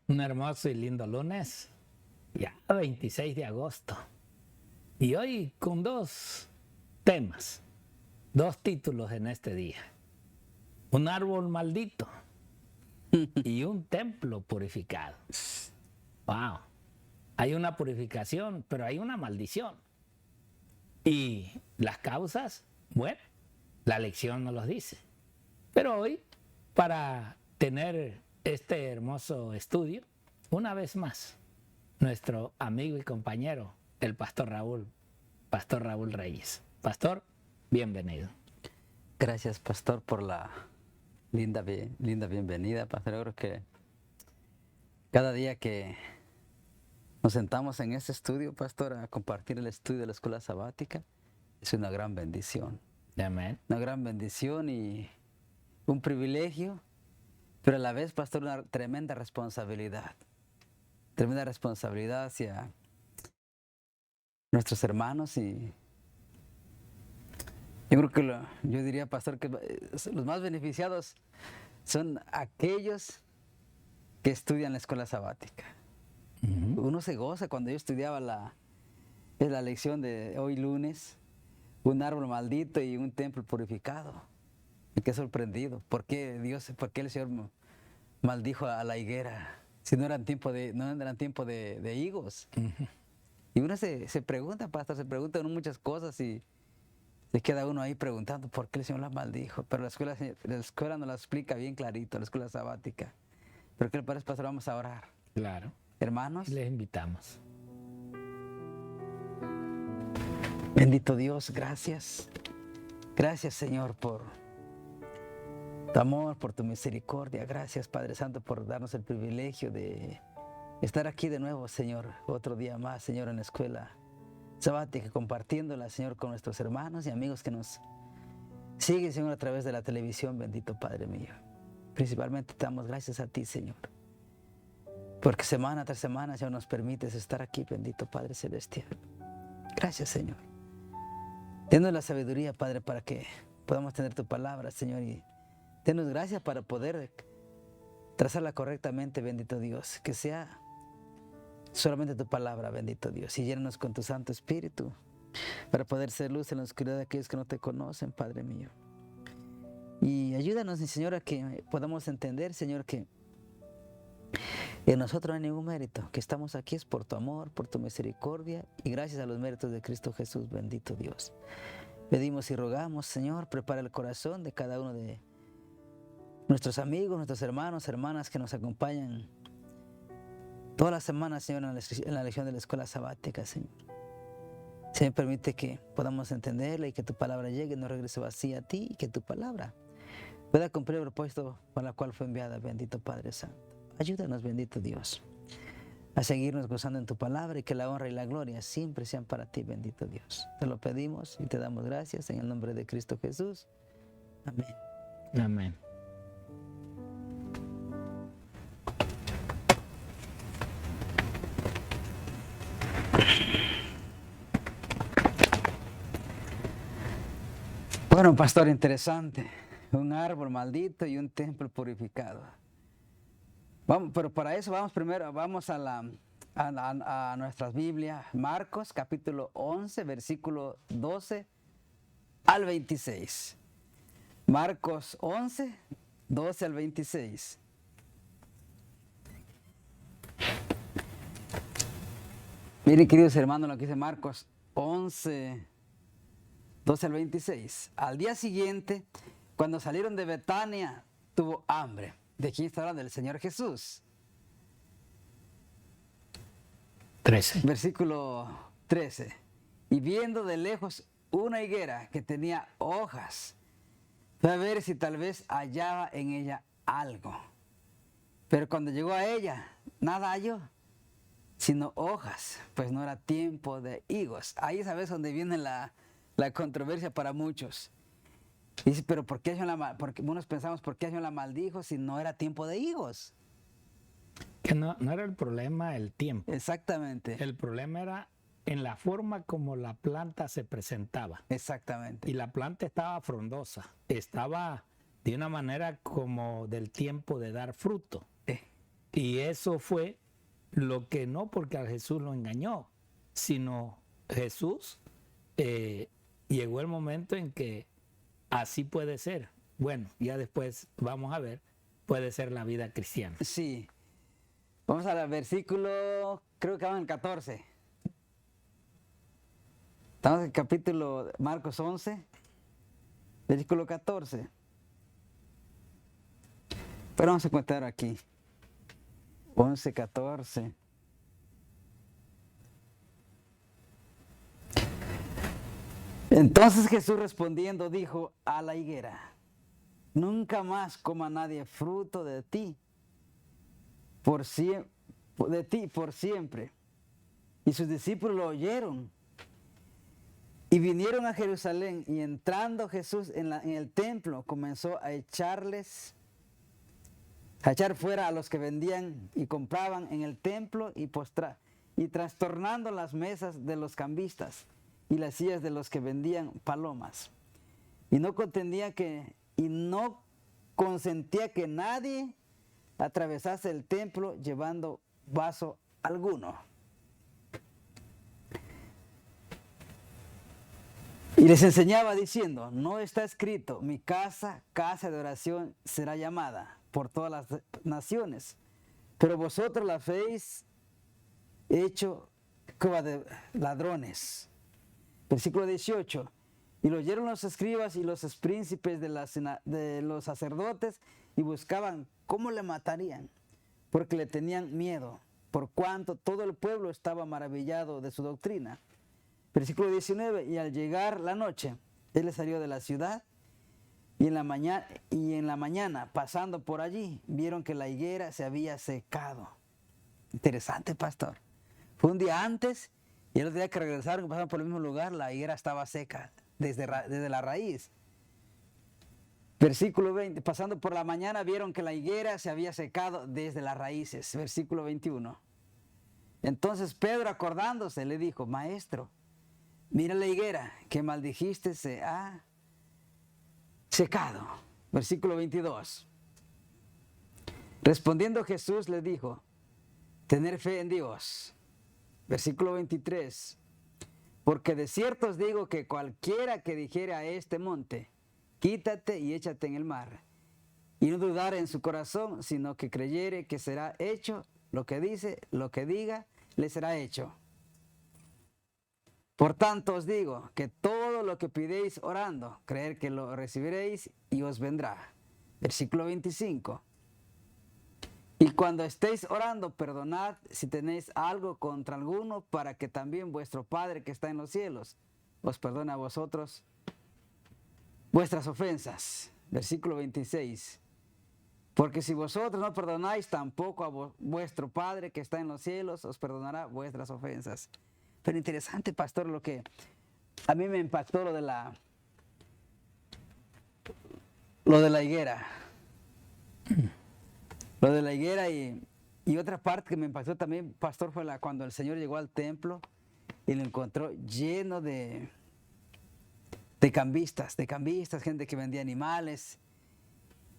Un hermoso y lindo lunes, ya 26 de agosto. Y hoy con dos temas, dos títulos en este día. Un árbol maldito y un templo purificado. Wow. Hay una purificación, pero hay una maldición. Y las causas, bueno, la lección nos los dice. Pero hoy, para tener este hermoso estudio, una vez más, nuestro amigo y compañero, el Pastor Raúl Reyes. Pastor, bienvenido. Gracias, Pastor, por la linda bienvenida, Pastor. Yo creo que cada día que nos sentamos en este estudio, Pastor, a compartir el estudio de la escuela sabática, es una gran bendición. Amén. Una gran bendición y un privilegio, pero a la vez, Pastor, una tremenda responsabilidad. Tremenda responsabilidad hacia nuestros hermanos y yo creo que yo diría, Pastor, que los más beneficiados son aquellos que estudian la escuela sabática. Uno se goza cuando yo estudiaba la lección de hoy lunes, un árbol maldito y un templo purificado. Me quedé sorprendido. ¿Por qué el Señor maldijo a la higuera si no eran tiempo de higos? Y uno se pregunta, Pastor, se pregunta uno muchas cosas y se queda uno ahí preguntando por qué el Señor la maldijo. Pero la escuela nos la explica bien clarito, la escuela sabática. Pero ¿qué le parece, Pastor? Vamos a orar. Claro. Hermanos, Les invitamos. Bendito Dios, gracias. Gracias, Señor, por tu amor, por tu misericordia. Gracias, Padre Santo, por darnos el privilegio de estar aquí de nuevo, Señor. Otro día más, Señor, en la escuela sabática, compartiéndola, Señor, con nuestros hermanos y amigos que nos siguen, Señor, a través de la televisión. Bendito Padre mío. Principalmente te damos gracias a ti, Señor, porque semana tras semana, Señor, nos permites estar aquí, bendito Padre Celestial. Gracias, Señor. Denos la sabiduría, Padre, para que podamos tener tu palabra, Señor, y denos gracias para poder trazarla correctamente, bendito Dios. Que sea solamente tu palabra, bendito Dios, y llénanos con tu Santo Espíritu para poder ser luz en la oscuridad de aquellos que no te conocen, Padre mío. Y ayúdanos, Señor, a que podamos entender, Señor, que en nosotros no hay ningún mérito, que estamos aquí es por tu amor, por tu misericordia y gracias a los méritos de Cristo Jesús, bendito Dios. Pedimos y rogamos, Señor, prepara el corazón de cada uno de nuestros amigos, nuestros hermanos, hermanas que nos acompañan todas las semanas, Señor, en la lección de la escuela sabática, Señor. Señor, permite que podamos entenderla y que tu palabra llegue y no regrese vacía a ti y que tu palabra pueda cumplir el propósito para el cual fue enviada, bendito Padre Santo. Ayúdanos, bendito Dios, a seguirnos gozando en tu palabra y que la honra y la gloria siempre sean para ti, bendito Dios. Te lo pedimos y te damos gracias en el nombre de Cristo Jesús. Amén. Amén. Bueno, pastor, interesante. Un árbol maldito y un templo purificado. Vamos, pero para eso vamos a nuestras Biblias. Marcos capítulo 11, versículo 12 al 26. Marcos 11, 12 al 26. Miren, queridos hermanos, lo que dice Marcos 11, 12 al 26. Al día siguiente, cuando salieron de Betania, tuvo hambre. ¿De quién está hablando? Del Señor Jesús. 13. Versículo 13. Y viendo de lejos una higuera que tenía hojas, fue a ver si tal vez hallaba en ella algo. Pero cuando llegó a ella, nada halló, sino hojas, pues no era tiempo de higos. Ahí sabes donde viene la controversia para muchos. Dice, pero porque unos pensamos, ¿por qué el Señor la maldijo si no era tiempo de higos? Que no era el problema el tiempo. Exactamente. El problema era en la forma como la planta se presentaba. Exactamente. Y la planta estaba frondosa. Estaba de una manera como del tiempo de dar fruto. Y eso fue lo que no porque a Jesús lo engañó, sino Jesús llegó el momento en que así puede ser. Bueno, ya después vamos a ver, puede ser la vida cristiana. Sí. Vamos al versículo, creo que va en el 14. Estamos en el capítulo Marcos 11, versículo 14. Pero vamos a contar aquí. 11, 14. Entonces Jesús respondiendo dijo a la higuera: nunca más coma nadie fruto de ti por siempre. Y sus discípulos lo oyeron y vinieron a Jerusalén, y entrando Jesús en el templo comenzó a echar fuera a los que vendían y compraban en el templo y trastornando las mesas de los cambistas y las sillas de los que vendían palomas. Y no consentía que nadie atravesase el templo llevando vaso alguno. Y les enseñaba diciendo: no está escrito, mi casa, casa de oración será llamada por todas las naciones, pero vosotros la habéis hecho cueva de ladrones. Versículo 18. Y lo oyeron los escribas y los príncipes de los sacerdotes, y buscaban cómo le matarían, porque le tenían miedo, por cuanto todo el pueblo estaba maravillado de su doctrina. Versículo 19. Y al llegar la noche, él salió de la ciudad, y en la mañana, pasando por allí, vieron que la higuera se había secado. Interesante, pastor. Fue un día antes, y el otro día que regresaron, pasaron por el mismo lugar, la higuera estaba seca desde la raíz. Versículo 20. Pasando por la mañana, vieron que la higuera se había secado desde las raíces. Versículo 21. Entonces Pedro, acordándose, le dijo: maestro, mira la higuera que maldijiste se ha secado. Versículo 22. Respondiendo Jesús le dijo: tener fe en Dios. Versículo 23. Porque de cierto os digo que cualquiera que dijere a este monte: quítate y échate en el mar, y no dudare en su corazón, sino que creyere que será hecho lo que diga, le será hecho. Por tanto os digo que todo lo que pidéis orando, creer que lo recibiréis y os vendrá. Versículo 25. Y cuando estéis orando, perdonad si tenéis algo contra alguno, para que también vuestro Padre que está en los cielos os perdone a vosotros vuestras ofensas. Versículo 26. Porque si vosotros no perdonáis, tampoco a vuestro Padre que está en los cielos os perdonará vuestras ofensas. Pero interesante, pastor, lo que a mí me impactó lo de la higuera. Lo de la higuera y otra parte que me impactó también, pastor, fue cuando el Señor llegó al templo y lo encontró lleno de cambistas, gente que vendía animales,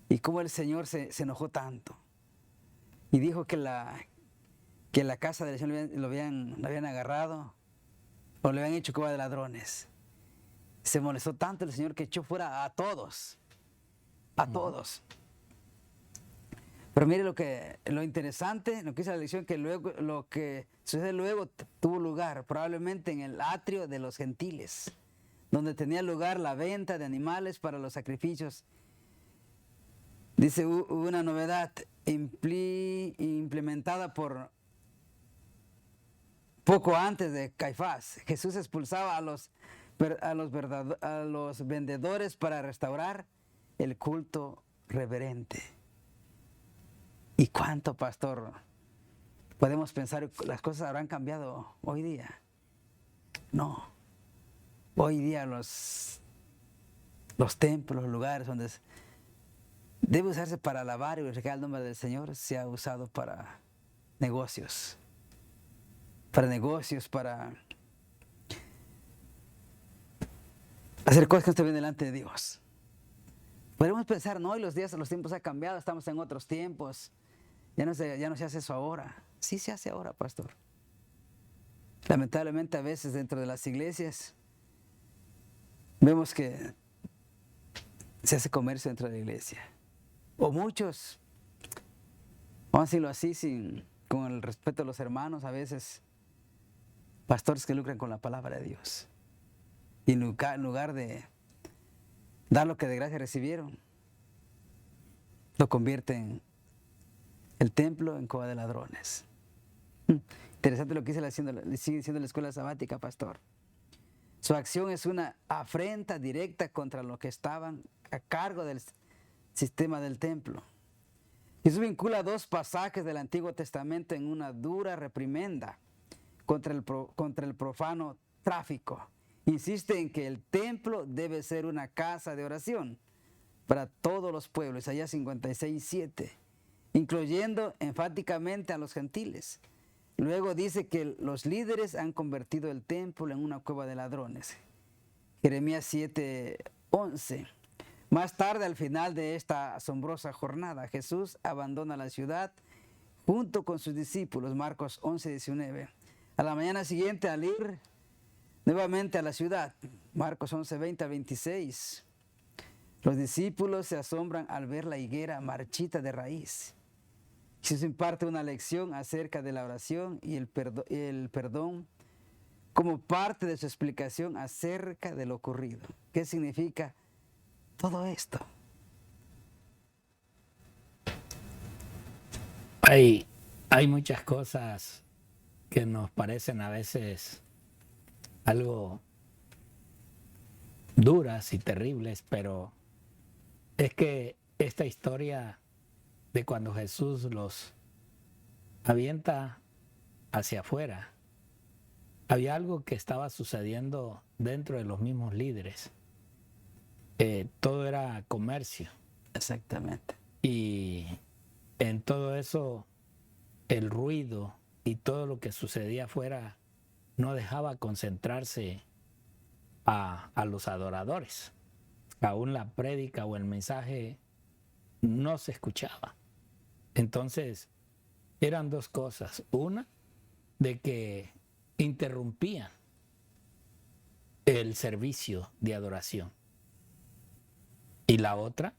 y cómo el Señor se enojó tanto y dijo que la casa del Señor lo habían agarrado o le habían hecho cueva de ladrones. Se molestó tanto el Señor que echó fuera a todos. Pero mire lo interesante, lo que dice la lección, que luego, lo que sucede luego tuvo lugar probablemente en el atrio de los gentiles, donde tenía lugar la venta de animales para los sacrificios. Dice, hubo una novedad implementada por poco antes de Caifás. Jesús expulsaba a los vendedores para restaurar el culto reverente. ¿Y cuánto, pastor, podemos pensar las cosas habrán cambiado hoy día? No. Hoy día los templos, los lugares donde debe usarse para alabar y glorificar el nombre del Señor, se ha usado para negocios. Para hacer cosas que no estén bien delante de Dios. Podemos pensar, no, los tiempos han cambiado, estamos en otros tiempos. ya no se hace eso ahora. Sí se hace ahora, pastor. Lamentablemente a veces dentro de las iglesias vemos que se hace comercio dentro de la iglesia. O muchos, vamos a decirlo así, con el respeto a los hermanos, a veces pastores que lucran con la palabra de Dios. Y en lugar de dar lo que de gracia recibieron, lo convierten el templo en cueva de ladrones. Interesante lo que sigue diciendo la escuela sabática, pastor. Su acción es una afrenta directa contra los que estaban a cargo del sistema del templo. Jesús vincula dos pasajes del Antiguo Testamento en una dura reprimenda contra el profano tráfico. Insiste en que el templo debe ser una casa de oración para todos los pueblos, Isaías 56:7, incluyendo enfáticamente a los gentiles. Luego dice que los líderes han convertido el templo en una cueva de ladrones, Jeremías 7:11. Más tarde, al final de esta asombrosa jornada, Jesús abandona la ciudad junto con sus discípulos, Marcos 11:19. A la mañana siguiente, al ir nuevamente a la ciudad, Marcos 11:20-26, los discípulos se asombran al ver la higuera marchita de raíz. Jesús imparte una lección acerca de la oración y el perdón como parte de su explicación acerca de lo ocurrido. ¿Qué significa todo esto? Hay muchas cosas que nos parecen a veces algo duras y terribles, pero es que esta historia de cuando Jesús los avienta hacia afuera, había algo que estaba sucediendo dentro de los mismos líderes. Todo era comercio. Exactamente. Y en todo eso, el ruido y todo lo que sucedía afuera no dejaba concentrarse a los adoradores. Aún la prédica o el mensaje no se escuchaba. Entonces, eran dos cosas. Una, de que interrumpían el servicio de adoración. Y la otra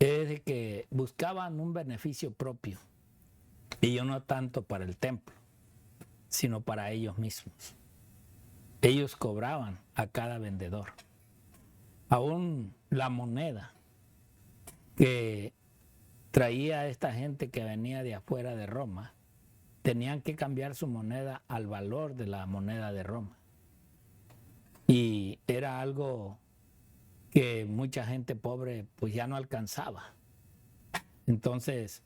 es de que buscaban un beneficio propio. Y no tanto para el templo, sino para ellos mismos. Ellos cobraban a cada vendedor. Aún la moneda que traía esta gente que venía de afuera de Roma, tenían que cambiar su moneda al valor de la moneda de Roma. Y era algo que mucha gente pobre pues ya no alcanzaba. Entonces,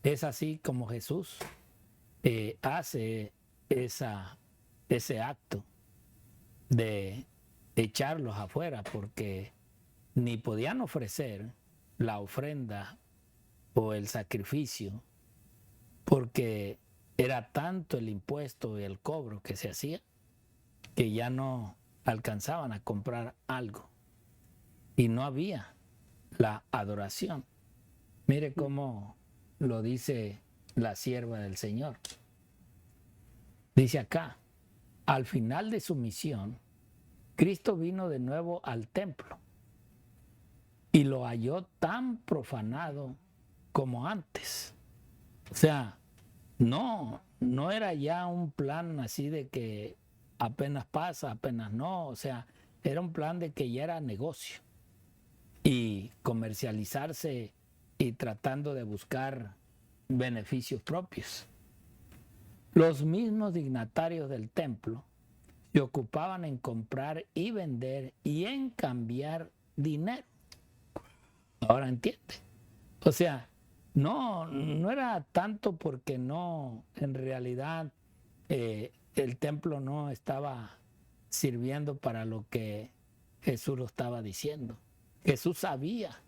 es así como Jesús hace ese acto de echarlos afuera, porque ni podían ofrecer la ofrenda o el sacrificio, porque era tanto el impuesto y el cobro que se hacía que ya no alcanzaban a comprar algo y no había la adoración. Mire cómo lo dice la sierva del Señor. Dice acá, al final de su misión, Cristo vino de nuevo al templo y lo halló tan profanado como antes. O sea, no era ya un plan así de que apenas pasa, apenas no. O sea, era un plan de que ya era negocio y comercializarse y tratando de buscar beneficios propios. Los mismos dignatarios del templo se ocupaban en comprar y vender y en cambiar dinero. Ahora entiende. O sea, no era tanto porque no, en realidad el templo no estaba sirviendo para lo que Jesús lo estaba diciendo. Jesús sabía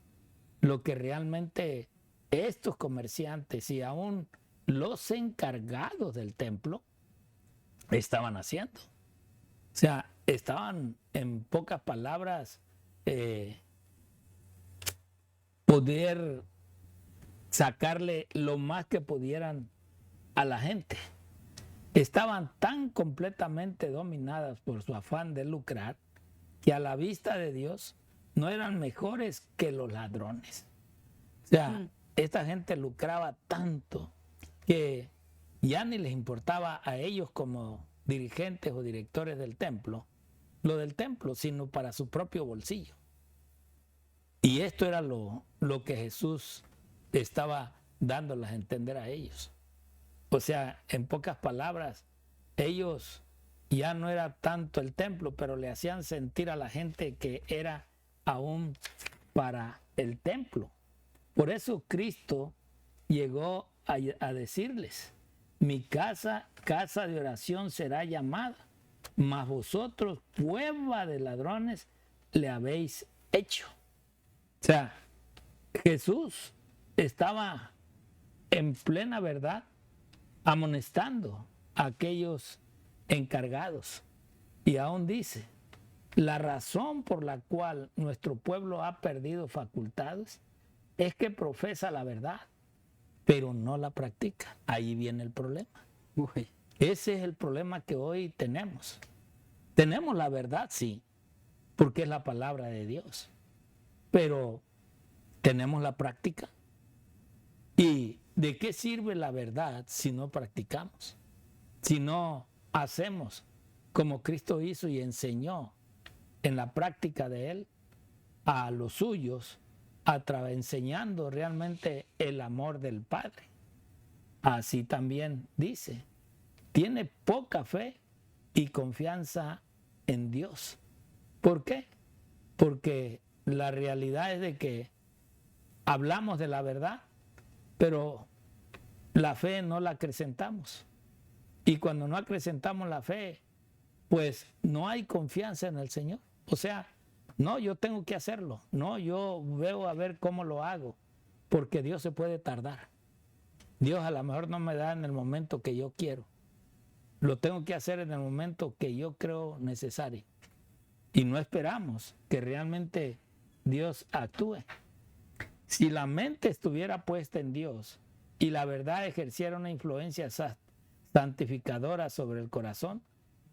lo que realmente estos comerciantes y aún los encargados del templo estaban haciendo. O sea, estaban, en pocas palabras, poder sacarle lo más que pudieran a la gente. Estaban tan completamente dominadas por su afán de lucrar que a la vista de Dios no eran mejores que los ladrones. O sea, esta gente lucraba tanto que ya ni les importaba a ellos como dirigentes o directores del templo, lo del templo, sino para su propio bolsillo. Y esto era lo que Jesús estaba dándoles a entender a ellos. O sea, en pocas palabras, ellos ya no era tanto el templo, pero le hacían sentir a la gente que era aún para el templo. Por eso Cristo llegó a decirles: mi casa, casa de oración será llamada, mas vosotros, cueva de ladrones, le habéis hecho. O sea, Jesús estaba en plena verdad amonestando a aquellos encargados. Y aún dice: la razón por la cual nuestro pueblo ha perdido facultades es que profesa la verdad, pero no la practica. Ahí viene el problema. Uy. Ese es el problema que hoy tenemos. Tenemos la verdad, sí, porque es la palabra de Dios. Pero tenemos la práctica. ¿Y de qué sirve la verdad si no practicamos? Si no hacemos como Cristo hizo y enseñó en la práctica de Él a los suyos, enseñando realmente el amor del Padre. Así también dice: tiene poca fe y confianza en Dios. ¿Por qué? Porque la realidad es de que hablamos de la verdad, pero la fe no la acrecentamos. Y cuando no acrecentamos la fe, pues no hay confianza en el Señor. O sea, no, yo tengo que hacerlo. No, yo veo a ver cómo lo hago, porque Dios se puede tardar. Dios a lo mejor no me da en el momento que yo quiero. Lo tengo que hacer en el momento que yo creo necesario. Y no esperamos que realmente Dios actúe. Si la mente estuviera puesta en Dios y la verdad ejerciera una influencia santificadora sobre el corazón,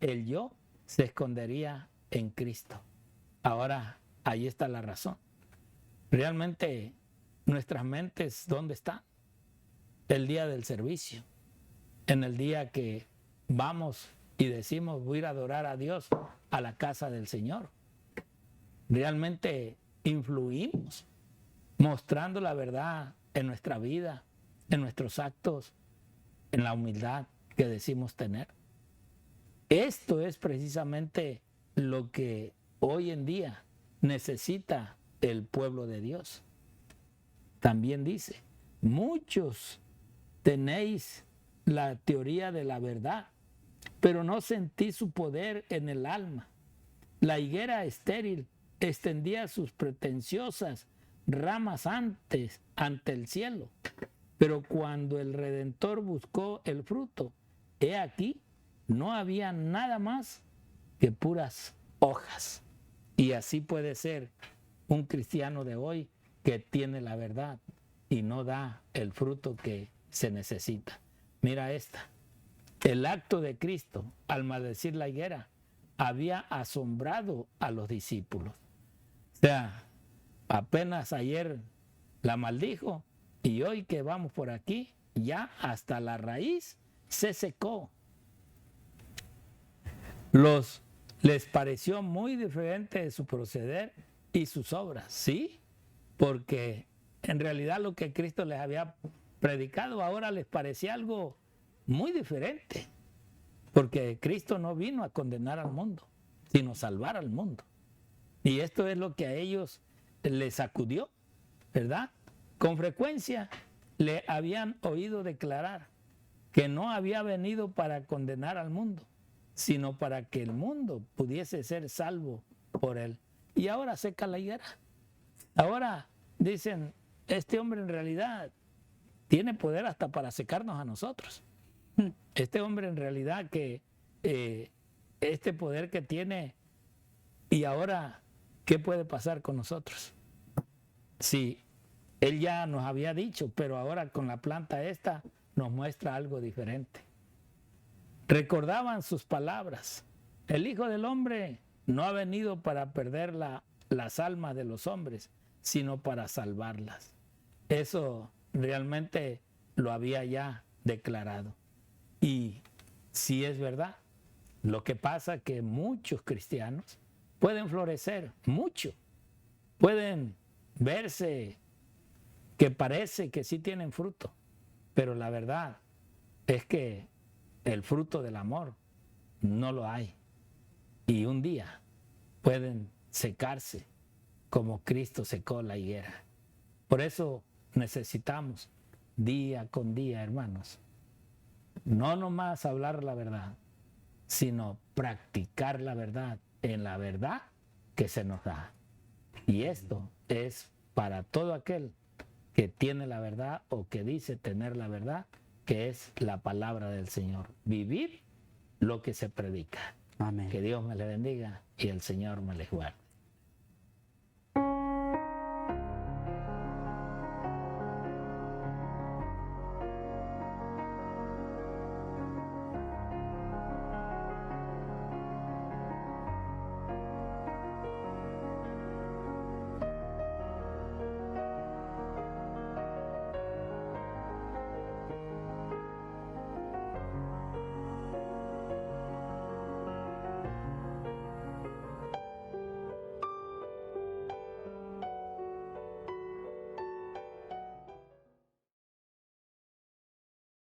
el yo se escondería en Cristo. Ahora, ahí está la razón. Realmente, nuestras mentes, ¿dónde están? El día del servicio, en el día que vamos y decimos: voy a ir a adorar a Dios a la casa del Señor. Realmente influimos, mostrando la verdad en nuestra vida, en nuestros actos, en la humildad que decimos tener. Esto es precisamente lo que hoy en día necesita el pueblo de Dios. También dice: muchos tenéis la teoría de la verdad, pero no sentís su poder en el alma. La higuera estéril extendía sus pretenciosas ramas ante el cielo, pero cuando el Redentor buscó el fruto, he aquí, no había nada más que puras hojas. Y así puede ser un cristiano de hoy que tiene la verdad y no da el fruto que se necesita. Mira esta: el acto de Cristo al maldecir la higuera había asombrado a los discípulos. O sea, apenas ayer la maldijo y hoy que vamos por aquí, ya hasta la raíz se secó. Les pareció muy diferente de su proceder y sus obras, ¿sí? Porque en realidad lo que Cristo les había predicado ahora les parecía algo muy diferente. Porque Cristo no vino a condenar al mundo, sino salvar al mundo. Y esto es lo que a ellos les sacudió, ¿verdad? Con frecuencia le habían oído declarar que no había venido para condenar al mundo, sino para que el mundo pudiese ser salvo por él. Y ahora seca la higuera. Ahora dicen: este hombre en realidad tiene poder hasta para secarnos a nosotros. Este hombre en realidad que este poder que tiene, y ahora, ¿qué puede pasar con nosotros? Si Él ya nos había dicho, pero ahora con la planta esta nos muestra algo diferente. Recordaban sus palabras. El Hijo del Hombre no ha venido para perder las almas de los hombres, sino para salvarlas. Eso realmente lo había ya declarado. Y sí es verdad. Lo que pasa es que muchos cristianos pueden florecer, mucho. Pueden verse que parece que sí tienen fruto, pero la verdad es que el fruto del amor no lo hay. Y un día pueden secarse como Cristo secó la higuera. Por eso necesitamos día con día, hermanos, no nomás hablar la verdad, sino practicar la verdad en la verdad que se nos da. Y esto es para todo aquel que tiene la verdad o que dice tener la verdad, que es la palabra del Señor. Vivir lo que se predica. Amén. Que Dios me le bendiga y el Señor me le guarde.